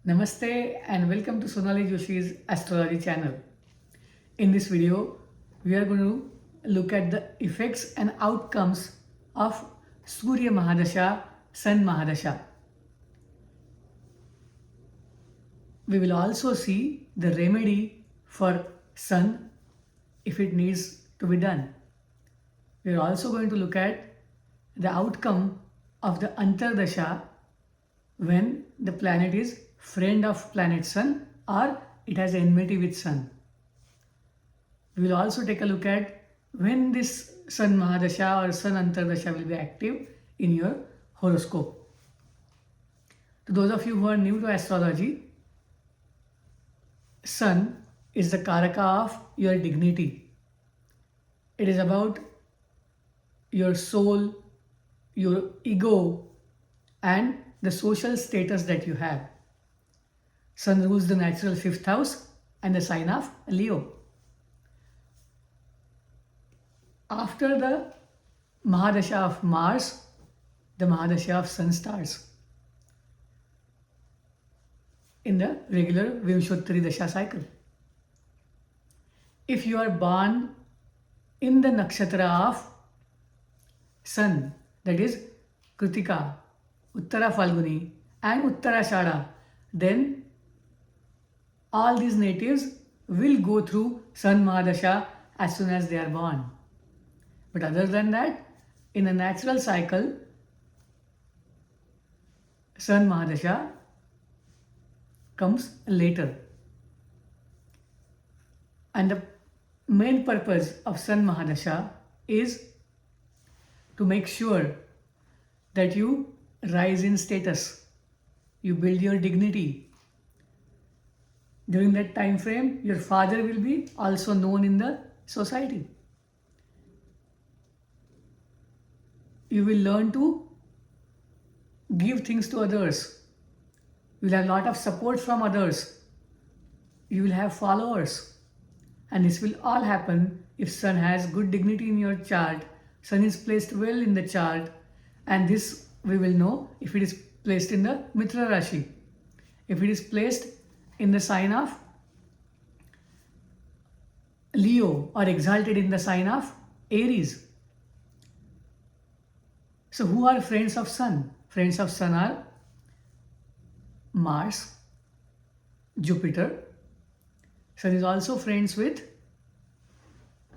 Namaste and welcome to Sonali Joshi's Astrology channel. In this video, we are going to look at the effects and outcomes of Surya Mahadasha, Sun Mahadasha. We will also see the remedy for Sun if it needs to be done. We are also going to look at the outcome of the Antardasha when the planet is friend of planet Sun or it has enmity with Sun. We will also take a look at when this Sun Mahadasha or Sun Antardasha will be active in your horoscope. To those of you who are new to astrology, Sun is the Karaka of your dignity. It is about your soul, your ego, and the social status that you have. Sun rules the natural fifth house and the sign of Leo. After the Mahadasha of Mars, the Mahadasha of Sun starts in the regular Vimshottari Dasha cycle. If you are born in the nakshatra of Sun, that is Kritika, Uttara Falguni and Uttarashada, then all these natives will go through Sun Mahadasha as soon as they are born. But other than that, in a natural cycle, Sun Mahadasha comes later. And the main purpose of Sun Mahadasha is to make sure that you rise in status, you build your dignity. During that time frame, your father will be also known in the society. You will learn to give things to others. You will have a lot of support from others. You will have followers. And this will all happen if Sun has good dignity in your chart. Sun is placed well in the chart, and this we will know if it is placed in the Mitra Rashi. If it is placed in the sign of Leo or exalted in the sign of Aries. So who are friends of Sun? Friends of Sun are Mars, Jupiter. Sun is also friends with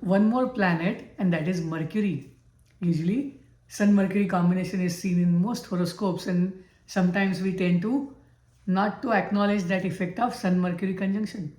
one more planet, and that is Mercury. Usually Sun-Mercury combination is seen in most horoscopes, and sometimes we tend to not to acknowledge that effect of Sun-Mercury conjunction.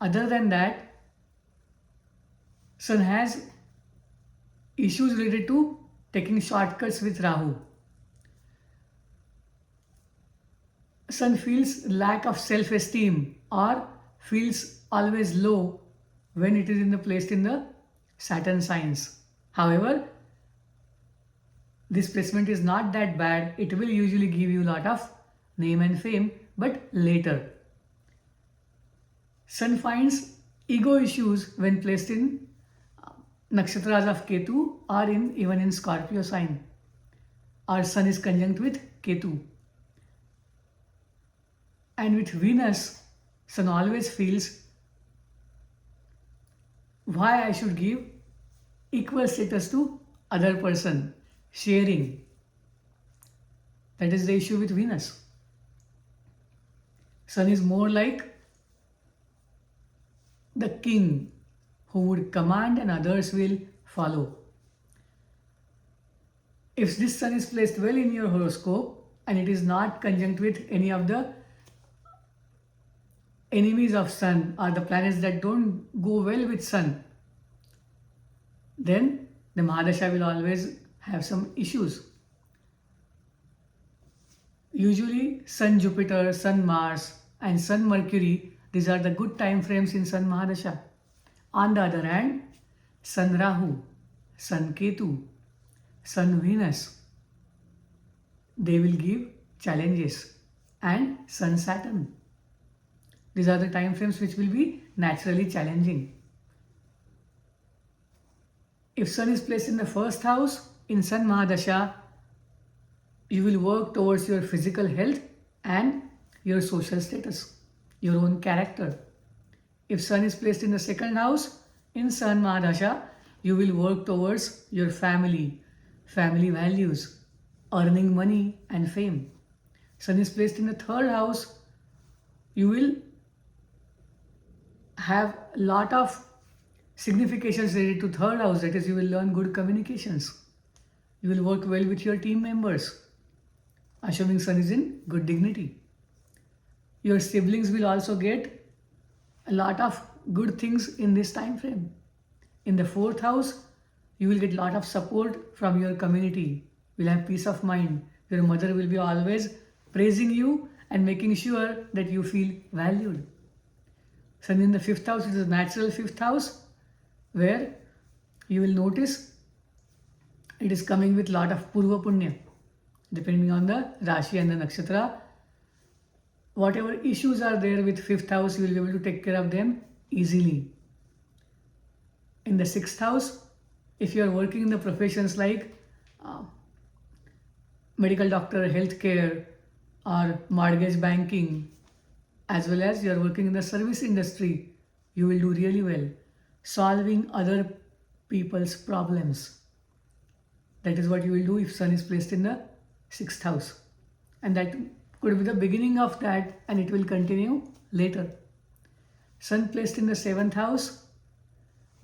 Other than that, Sun has issues related to taking shortcuts with Rahu. Sun feels lack of self-esteem or feels always low when it is placed in the Saturn signs. However, this placement is not that bad. It will usually give you a lot of name and fame, but later. Sun finds ego issues when placed in nakshatras of Ketu or even in Scorpio sign. Our Sun is conjunct with Ketu. And with Venus, Sun always feels why I should give equal status to other person, sharing. That is the issue with Venus. Sun is more like the king who would command and others will follow. If this Sun is placed well in your horoscope and it is not conjunct with any of the enemies of Sun or the planets that don't go well with Sun, then the Mahadasha will always have some issues. Usually Sun Jupiter, Sun Mars and Sun Mercury, these are the good time frames in Sun Mahadasha. On the other hand, Sun Rahu, Sun Ketu, Sun Venus, they will give challenges, and Sun Saturn. These are the time frames which will be naturally challenging. If Sun is placed in the first house in Sun Mahadasha, you will work towards your physical health and your social status, your own character. If Sun is placed in the second house, in Sun Mahadasha, you will work towards your family, family values, earning money and fame. Sun is placed in the third house, you will have a lot of significations related to third house. That is, you will learn good communications. You will work well with your team members, assuming Sun is in good dignity. Your siblings will also get a lot of good things in this time frame. In the fourth house, you will get a lot of support from your community. You will have peace of mind. Your mother will be always praising you and making sure that you feel valued. Sun in the fifth house is a natural fifth house where you will notice it is coming with lot of Purva Punya. Depending on the Rashi and the Nakshatra, whatever issues are there with fifth house, you will be able to take care of them easily. In the sixth house, if you are working in the professions like medical doctor, healthcare, or mortgage banking, as well as you are working in the service industry, you will do really well. Solving other people's problems. That is what you will do if Sun is placed in the sixth house. And that could be the beginning of that, and it will continue later. Sun placed in the seventh house,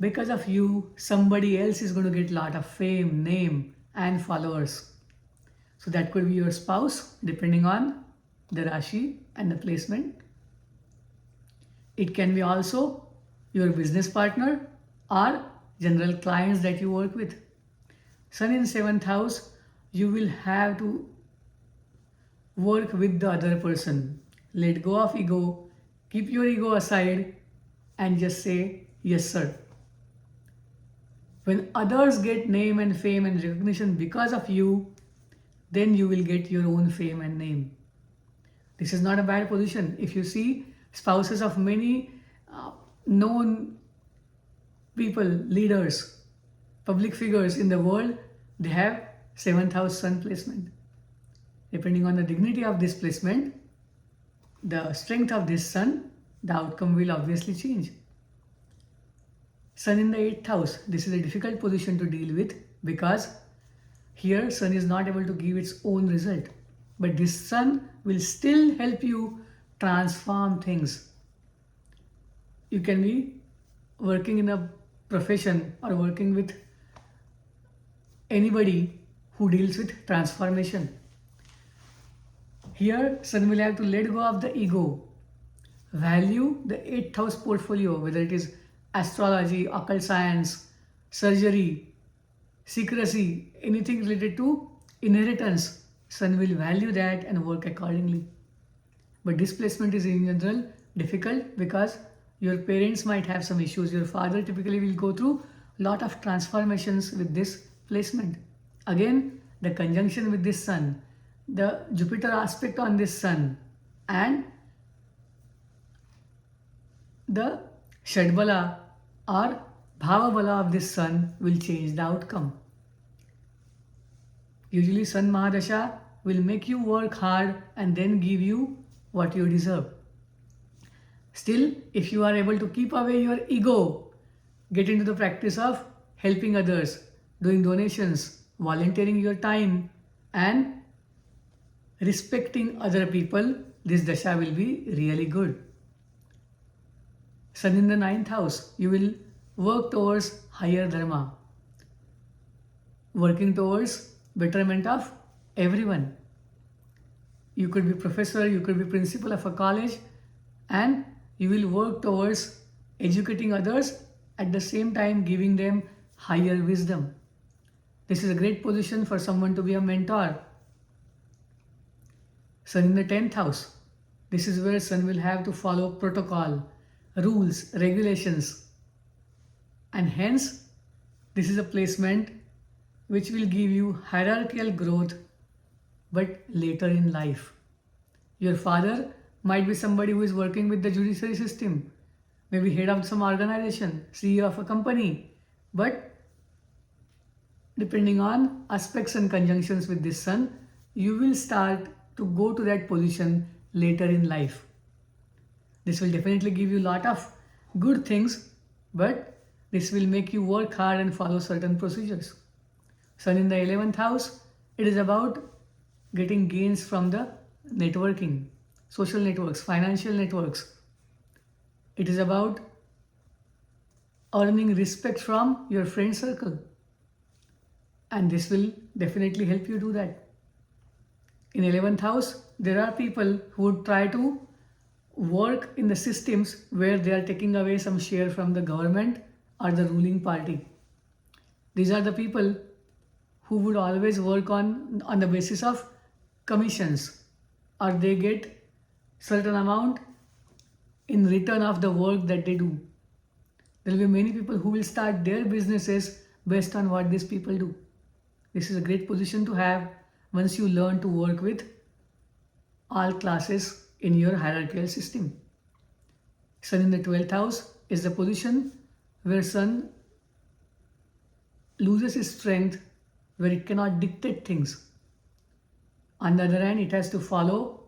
because of you, somebody else is going to get a lot of fame, name, and followers. So that could be your spouse, depending on the Rashi and the placement. It can be also your business partner or general clients that you work with. Sun in seventh house, you will have to work with the other person. Let go of ego, keep your ego aside, and just say, yes sir. When others get name and fame and recognition because of you, then you will get your own fame and name. This is not a bad position. If you see spouses of many known people, leaders, public figures in the world, they have seventh house Sun placement. Depending on the dignity of this placement, the strength of this Sun, the outcome will obviously change. Sun in the eighth house, this is a difficult position to deal with because here Sun is not able to give its own result. But this Sun will still help you transform things. You can be working in a profession or working with anybody who deals with transformation. Here, Sun will have to let go of the ego, value the 8th house portfolio, whether it is astrology, occult science, surgery, secrecy, anything related to inheritance. Sun will value that and work accordingly. But displacement is in general difficult because your parents might have some issues. Your father typically will go through a lot of transformations with this placement. Again, the conjunction with this Sun, the Jupiter aspect on this Sun, and the Shadbala or Bhavabala of this Sun will change the outcome. Usually Sun Mahadasha will make you work hard and then give you what you deserve. Still, if you are able to keep away your ego, get into the practice of helping others, doing donations, volunteering your time, and respecting other people, this dasha will be really good. Sun in the 9th house, you will work towards higher dharma, working towards betterment of everyone. You could be professor, you could be principal of a college, and you will work towards educating others, at the same time giving them higher wisdom. This is a great position for someone to be a mentor. Sun in the 10th house, this is where Sun will have to follow protocol, rules, regulations, and hence this is a placement which will give you hierarchical growth, but later in life. Your father might be somebody who is working with the judiciary system, maybe head of some organization, CEO of a company, but depending on aspects and conjunctions with this Sun, you will start to go to that position later in life. This will definitely give you a lot of good things, but this will make you work hard and follow certain procedures. Sun in the 11th house, it is about getting gains from the networking, social networks, financial networks. It is about earning respect from your friend circle. And this will definitely help you do that. In 11th house, there are people who would try to work in the systems where they are taking away some share from the government or the ruling party. These are the people who would always work on the basis of commissions, or they get certain amount in return of the work that they do. There will be many people who will start their businesses based on what these people do. This is a great position to have once you learn to work with all classes in your hierarchical system. Sun in the 12th house is the position where Sun loses its strength, where it cannot dictate things. On the other hand, it has to follow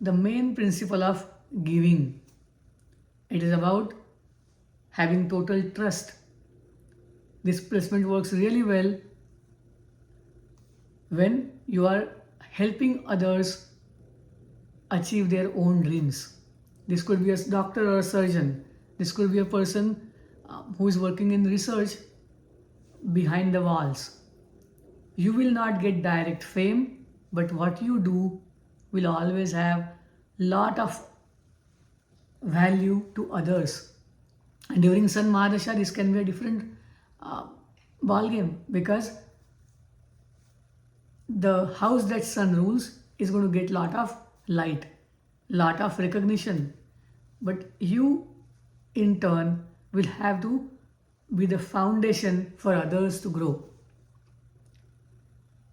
the main principle of giving. It is about having total trust. This placement works really well when you are helping others achieve their own dreams. This could be a doctor or a surgeon. This could be a person who is working in research behind the walls. You will not get direct fame, but what you do will always have lot of value to others. And during Sun Mahadasha, this can be a different ball game, because the house that Sun rules is going to get lot of light, lot of recognition, but you in turn will have to be the foundation for others to grow.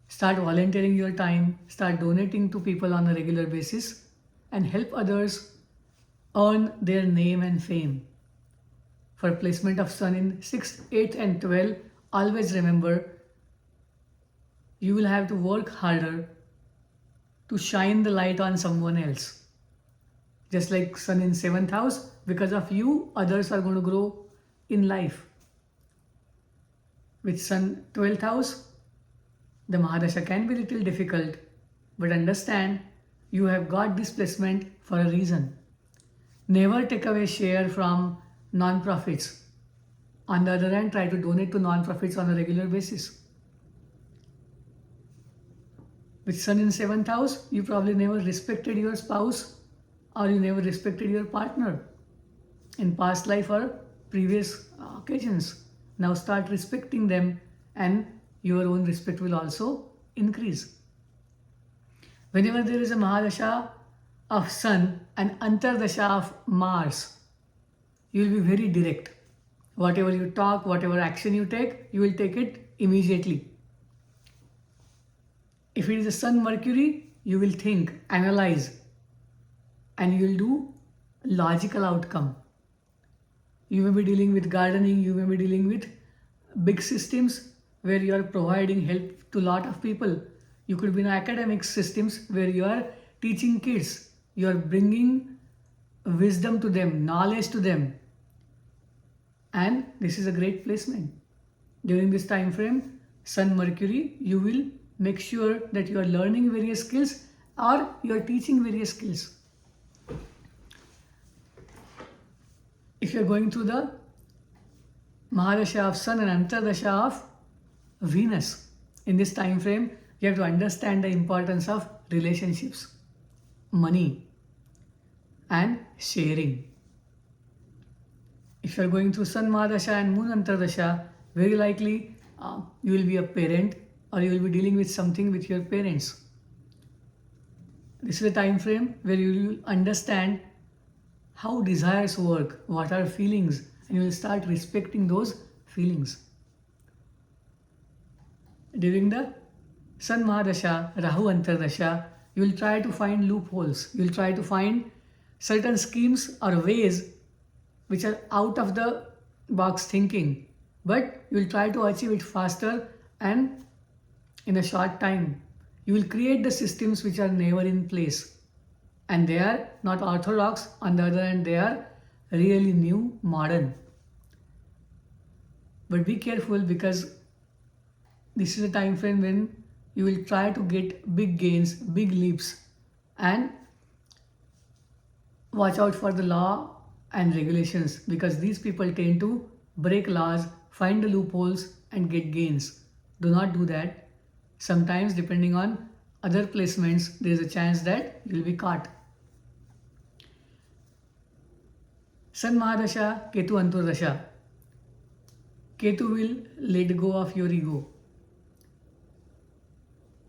Start volunteering your time, start donating to people on a regular basis, and help others earn their name and fame. For placement of Sun in 6th, 8th and 12th, always remember, you will have to work harder to shine the light on someone else. Just like Sun in 7th house, because of you, others are going to grow in life. With Sun 12th house, the Mahadasha can be a little difficult, but understand you have got this placement for a reason. Never take away share from non-profits. On the other hand, try to donate to non-profits on a regular basis. With Sun in 7th house, you probably never respected your spouse, or you never respected your partner in past life or previous occasions. Now start respecting them, and your own respect will also increase. Whenever there is a Mahadasha of Sun and Antardasha of Mars, you will be very direct. Whatever you talk, whatever action you take, you will take it immediately. If it is a Sun Mercury, you will think, analyze, and you will do logical outcome. You may be dealing with gardening, you may be dealing with big systems where you are providing help to a lot of people. You could be in academic systems where you are teaching kids, you are bringing wisdom to them, knowledge to them. And this is a great placement. During this time frame, Sun Mercury, you will make sure that you are learning various skills or you are teaching various skills. If you are going through the Mahadasha of Sun and Antardasha of Venus, in this time frame, you have to understand the importance of relationships, money, and sharing. If you are going through Sun Mahadasha and Moon Antardasha, very likely you will be a parent, or you will be dealing with something with your parents. This is a time frame where you will understand how desires work, what are feelings, and you will start respecting those feelings. During the Sun Mahadasha, Rahu Antardasha, you will try to find loopholes. You will try to find certain schemes or ways which are out of the box thinking, but you will try to achieve it faster and in a short time. You will create the systems which are never in place. And they are not orthodox. On the other hand, they are really new, modern. But be careful, because this is a time frame when you will try to get big gains, big leaps, and watch out for the law and regulations, because these people tend to break laws, find the loopholes, and get gains. Do not do that. Sometimes, depending on other placements, there is a chance that you will be caught. Sun mahadasha, Ketu Antardasha. Ketu will let go of your ego.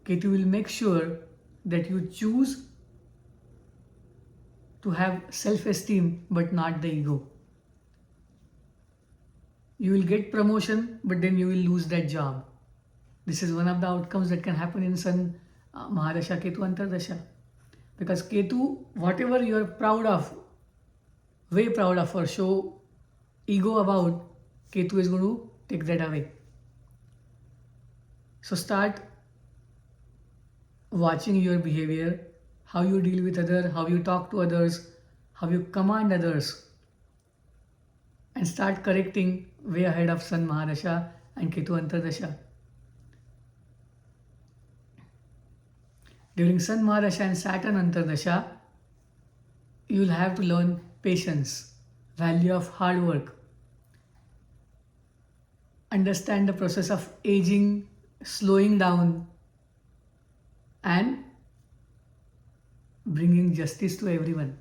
Ketu will make sure that you choose to have self-esteem but not the ego. You will get promotion, but then you will lose that job. This is one of the outcomes that can happen in Sun mahadasha, Ketu Antardasha. Because Ketu, whatever you are proud of, way proud of, or show ego about, Ketu is going to take that away. So start watching your behavior, how you deal with others, how you talk to others, how you command others, and start correcting way ahead of Sun mahadasha and Ketu Antardasha. During Sun mahadasha and Saturn Antardasha, you will have to learn patience, value of hard work, understand the process of aging, slowing down, and bringing justice to everyone.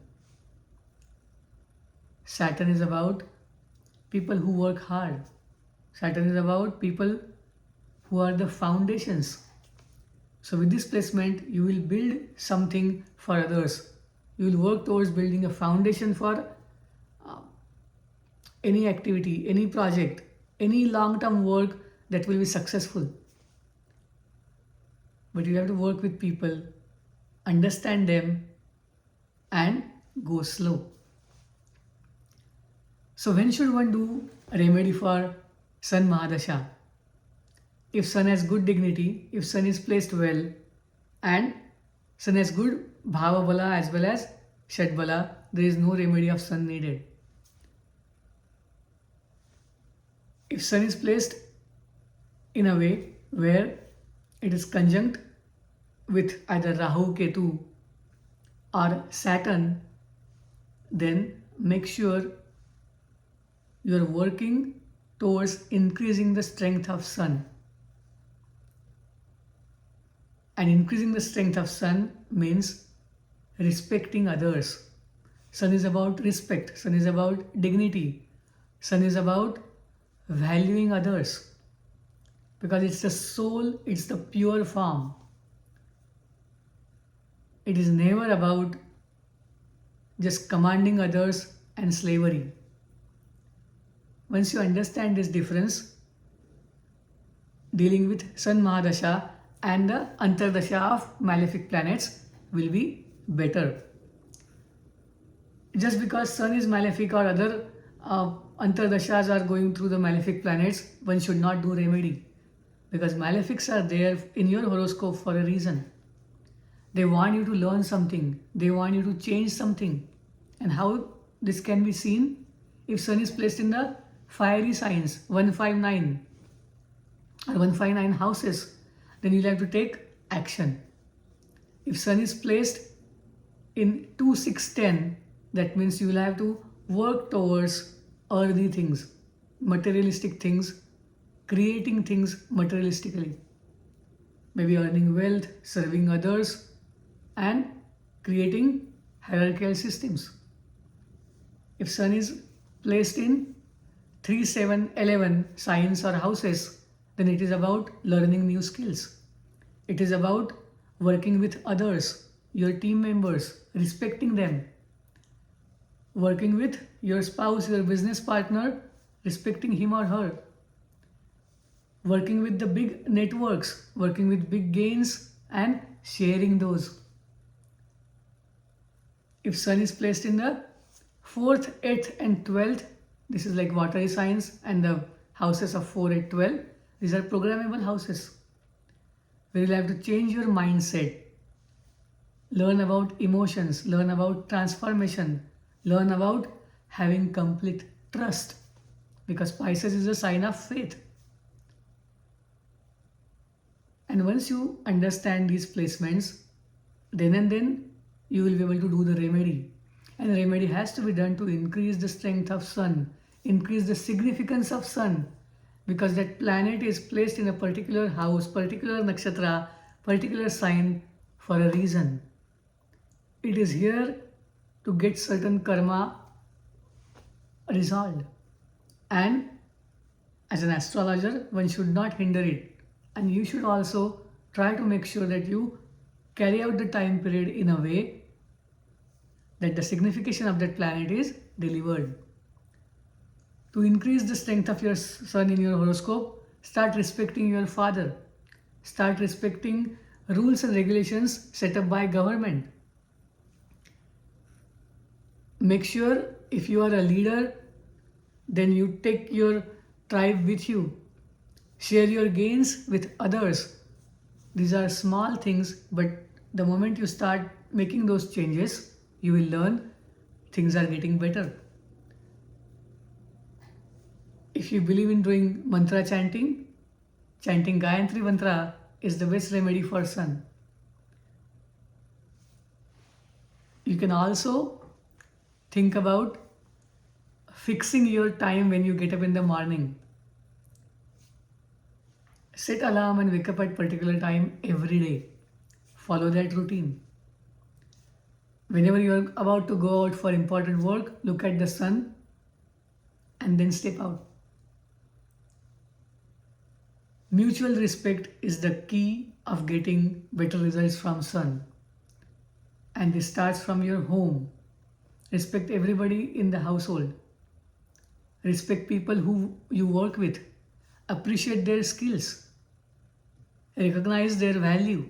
Saturn is about people who work hard. Saturn is about people who are the foundations. So with this placement, you will build something for others. You will work towards building a foundation for any activity, any project, any long-term work that will be successful. But you have to work with people, understand them, and go slow. So when should one do a remedy for Sun mahadasha? If Sun has good dignity, if Sun is placed well, and Sun has good bhava bala as well as shat bala, there is no remedy of Sun needed. If Sun is placed in a way where it is conjunct with either Rahu, Ketu, or Saturn, then make sure you are working towards increasing the strength of Sun. And increasing the strength of Sun means respecting others. Sun is about respect. Sun is about dignity. Sun is about valuing others. Because it's the soul, it's the pure form. It is never about just commanding others and slavery. Once you understand this difference, dealing with Sun mahadasha and the Antardasha of malefic planets will be better. Just because Sun is malefic or other Antardashas are going through the malefic planets, one should not do remedy. Because malefics are there in your horoscope for a reason. They want you to learn something. They want you to change something. And how this can be seen? If Sun is placed in the fiery signs, 159 or 159 houses, then you'll have to take action. If Sun is placed in 2, 6, 10, that means you will have to work towards earthly things, materialistic things, creating things materialistically. Maybe earning wealth, serving others, and creating hierarchical systems. If Sun is placed in 3, 7, 11 signs or houses, then it is about learning new skills. It is about working with others, your team members, respecting them. Working with your spouse, your business partner, respecting him or her. Working with the big networks, working with big gains and sharing those. If Sun is placed in the 4th, 8th and 12th, this is like watery signs, and the houses of 4, 8, 12, these are programmable houses. where you'll have to change your mindset, learn about emotions, learn about transformation, learn about having complete trust, because Pisces is a sign of faith. And once you understand these placements, then and then you will be able to do the remedy. And the remedy has to be done to increase the strength of sun, increase the significance of sun, because that planet is placed in a particular house, particular nakshatra, particular sign for a reason. It is here to get certain karma resolved. And as an astrologer, one should not hinder it. And you should also try to make sure that you carry out the time period in a way that the signification of that planet is delivered. To increase the strength of your sun in your horoscope, start respecting your father. Start respecting rules and regulations set up by government. Make sure if you are a leader, then you take your tribe with you. Share your gains with others. These are small things, but the moment you start making those changes, you will learn things are getting better. If you believe in doing mantra chanting, chanting Gayatri mantra is the best remedy for sun. You can also think about fixing your time when you get up in the morning. Set alarm and wake up at particular time every day. Follow that routine. Whenever you are about to go out for important work, look at the sun and then step out. Mutual respect is the key of getting better results from sun. And this starts from your home. Respect everybody in the household. Respect people who you work with. Appreciate their skills. Recognize their value.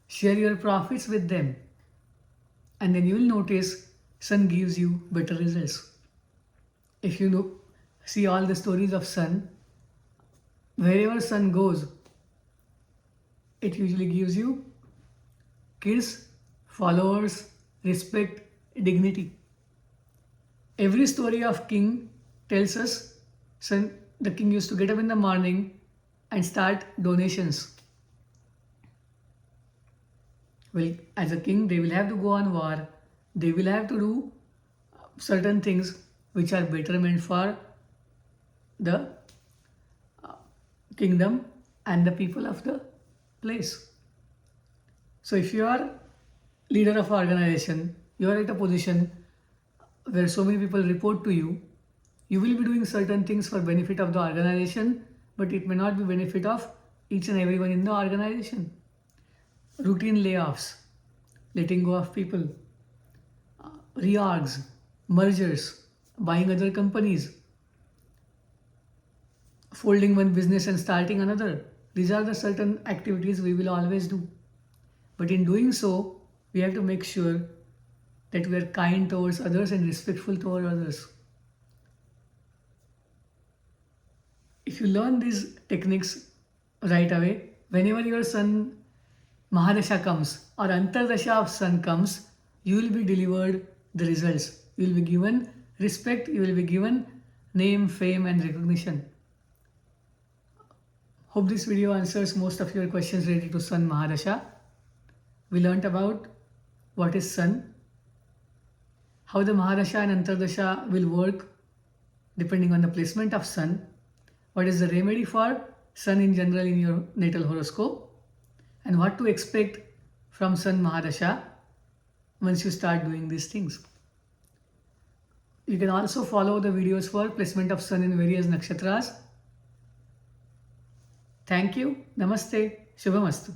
Share your profits with them. And then you will notice sun gives you better results. If you see all the stories of sun, wherever sun goes, it usually gives you kids, followers, respect, dignity. Every story of king tells us the king used to get up in the morning and start donations. Well, as a king, they will have to go on war. They will have to do certain things which are betterment for the kingdom and the people of the place. So if you are leader of an organization, you are at a position where so many people report to you, you will be doing certain things for benefit of the organization, but it may not be benefit of each and everyone in the organization. Routine layoffs, letting go of people, reorgs, mergers, buying other companies, folding one business and starting another. These are the certain activities we will always do. But in doing so, we have to make sure that we are kind towards others and respectful towards others. If you learn these techniques right away, whenever your sun mahadasha comes or antardasha of sun comes, you will be delivered the results. You will be given respect, you will be given name, fame and recognition. Hope this video answers most of your questions related to sun mahadasha. We learnt about what is sun, how the mahadasha and antardasha will work depending on the placement of sun, what is the remedy for sun in general in your natal horoscope, and what to expect from sun mahadasha once you start doing these things. You can also follow the videos for placement of sun in various nakshatras. Thank you. Namaste. Shubhamastu.